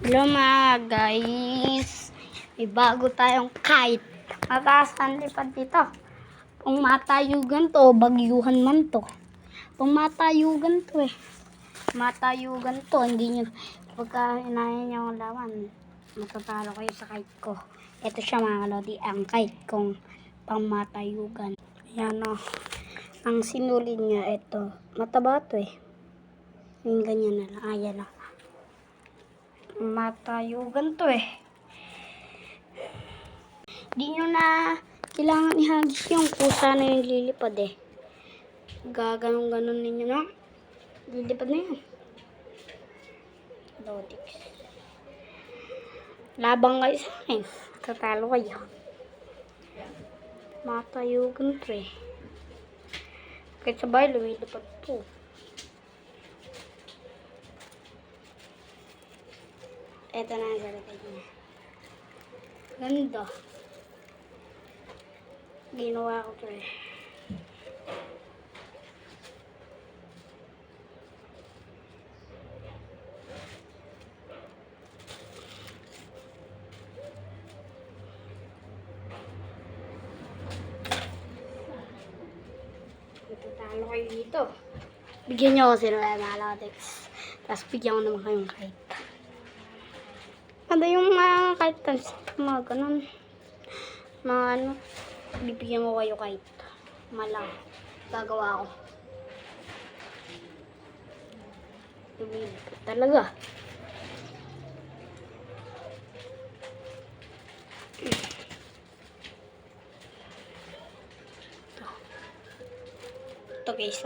Hello mga guys, may bago tayong kite. Mataas ang lipad dito. Kung matayugan to, bagyuhan man to. Kung matayugan to matayugan to, hindi nyo, pagka inahin nyo ang lawan, matatalo kayo sa kite ko. Ito siya mga kalodi, ang kite kong pang matayugan. Ayan o, ang sinulid niya ito, mataba to yung ganyan na lang, ayan o. Matayugan to Di nyo na kailangan ihagis yung pusa na yung lilipad Gaganong-ganon ninyo na. Lilipad na yan. Lodix. Labang kayo sa akin. Tatalo kayo. Matayugan to Kahit sabay, lumilipad to. Ito na ang salita niya. Ganda. Ginawa ko to Matutalo kayo dito. Bigyan nyo ako sila mga latex. Tapos bigyan ko naman kayong kahit. Kada yung mga kahit mga ganun. Mga ano. Bibigyan ko kayo kahit. Malang. Gagawa ko. Lumilipad talaga. Ito guys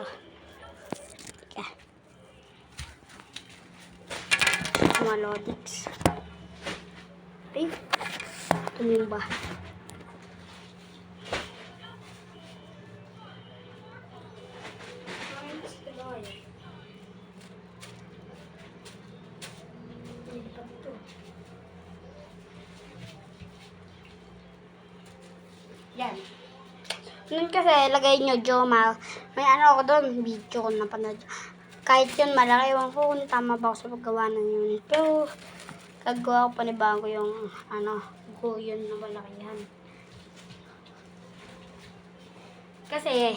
Malodix. Okay. Tumimba. Yan. Nun kasi lagay nyo Joma. May ano ako doon, video ko napanood. Kahit yun malaki, ewan ko kung tama ba ako sa paggawa ng yun. Pero gagawa ko panibago yung yun na malakihan. Kasi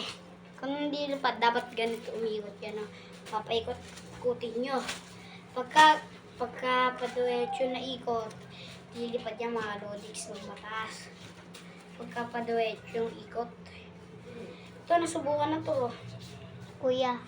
kung hindi lupad, dapat ganito umiikot yan. Papaikot-ikutin nyo. Pagka paduwetsyo na ikot, lilipad yan mga lodix ng mataas. Pagka paduwetsyo yung ikot. Ito, nasubukan na to. Kuya.